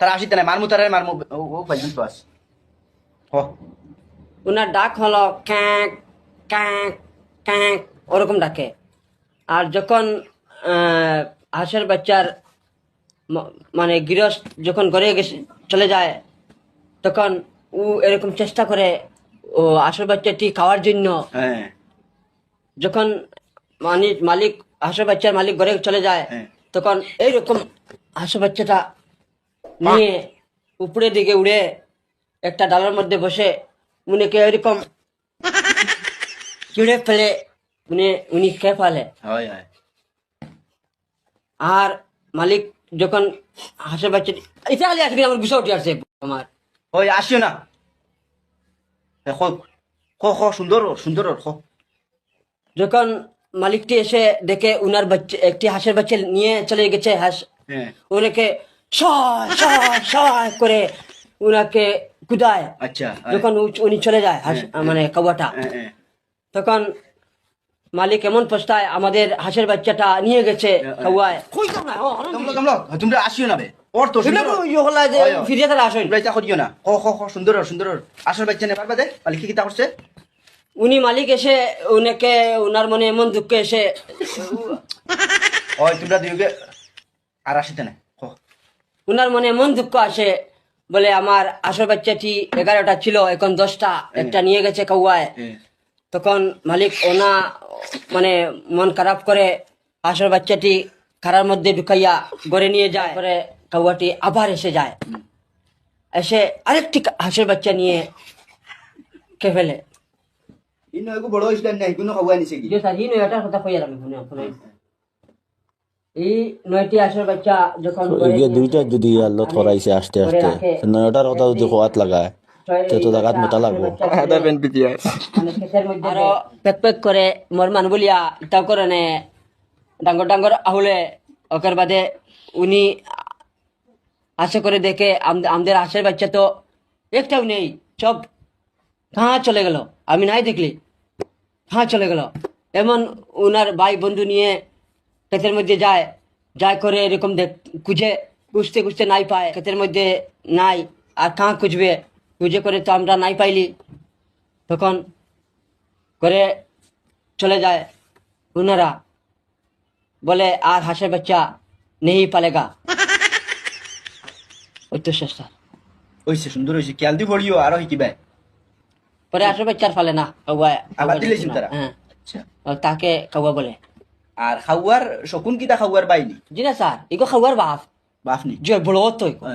তারা আসিতে নাই মারমু তারা মারমু ও পাইছেন তো আস হ ওনার ডাক হলো ক্যাঁক ক্যাঁক ক্যাঁক ওরকম ডাকে। আর যখন হাঁসের বাচ্চার মানে গৃহস্থ যখন ঘরে গেছে চলে যায় তখন ও এরকম চেষ্টা করে ও হাঁসের বাচ্চাটি খাওয়ার জন্য। হ্যাঁ যখন মালিক হাঁসের বাচ্চার মালিক ঘরে চলে যায় হ্যাঁ। তখন এইরকম হাঁসের বাচ্চাটা নিয়ে উপরের দিকে উড়ে একটা ডালের মধ্যে বসে উনিকে এরকম চিড়ে ফেলে উনি খেয়ে ফেলে। হয় হয় আর মালিক যখন হাঁসের বাচ্চা এটা খালি আজকে আমার গুছা উঠে আসছে আমার। ওই আসিও না খ খ খ সুন্দর সুন্দর খ যখন মালিকটি এসে দেখে উনার বাচ্চা একটি হাঁসের বাচ্চা নিয়ে চলে গেছে হাঁস হ্যাঁ ওনাকে সয় সয় সয় করে উনাকে কুদায়। আচ্ছা যখন উনি চলে যায় হাঁস মানে কাওয়াটা হ্যাঁ হ্যাঁ তখন মালিক এমন পস্তায় আমাদের হাঁসের বাচ্চাটা নিয়ে গেছে খাওয়ায়। তোমরা আসিও না বে ওর তো সুন্দর ফিরিয়ে তারা আসেন তোমরা এটা করিও না খ খ খ সুন্দর সুন্দর আসল বাচ্চা নেবার বাদে মালিক কি করছে উনি মালিক এসে উনাকে উনার মনে এমন দুঃখ এসে ওই তোমরা দুইকে আর আসিতে না খ উনার মনে এমন দুঃখ আসে বলে আমার আসল বাচ্চাটি 11টা ছিল এখন 10টা একটা নিয়ে গেছে কাউয়ায়। তখন মালিক ওনা মানে মন খারাপ করে আসল বাচ্চাটি খারার মধ্যে ঢুকাইয়া ঘরে নিয়ে যায় পরে কাউয়াটি আবার এসে যায় এসে আরেকটি হাঁসের বাচ্চা নিয়ে খেয়ে ফেলে। ইনো এগো বড় হইছিল না ইগুনো খাওয়া নিছে কি যে স্যার এই নয়টার কথা কইয়ার আমি শুনে এই 9টি হাঁসের বাচ্চা যখন এগিয়ে দুইটা যদি আল্লাহ ধরাইছে আস্তে আস্তে নয়টার কথা যদি খোয়াত লাগায় তো জায়গাত মোটা লাগবো আদা পেন পিটিয়া মানে ক্ষেতের মধ্যে আরো পেক পেক করে মরমান বলিয়া ইটাও করে নে ডাঙ্গর ডাঙ্গর আহুলে ওকের বাদে উনি আশা করে দেখে আমাদের হাঁসের বাচ্চা তো একটাও নেই সব কাহা চলে গেল আমি নাই দেখলি কাহা চলে গেল। এমন উনার ভাই বন্ধু নিয়ে ক্ষেতের মধ্যে যায় যায় করে এরকম খুঁজে খুঁজতে খুঁজতে নাই পায় ক্ষেতের মধ্যে নাই আর কাহা খুঁজবে খুঁজে করে তো আমরা নাই পাইলি তখন করে চলে যায় উনারা বলে আর হাঁসের বাচ্চা নেই পালেগা ওই তো শেষ স্যার। ওইছে সুন্দর হইছে খেয়াল দি পড়িও আর হইকিবা পরে হাঁসের বাচ্চার ফালে না কাউয়া আবার দিলেছেন তারা হ্যাঁ আচ্ছা তাকে কাউয়া বলে। আর খাওয়ার শকুন কিটা খাওয়ার বাইনি জি না স্যার এগো খাওয়ার বাপ বাফনি যে বড় তো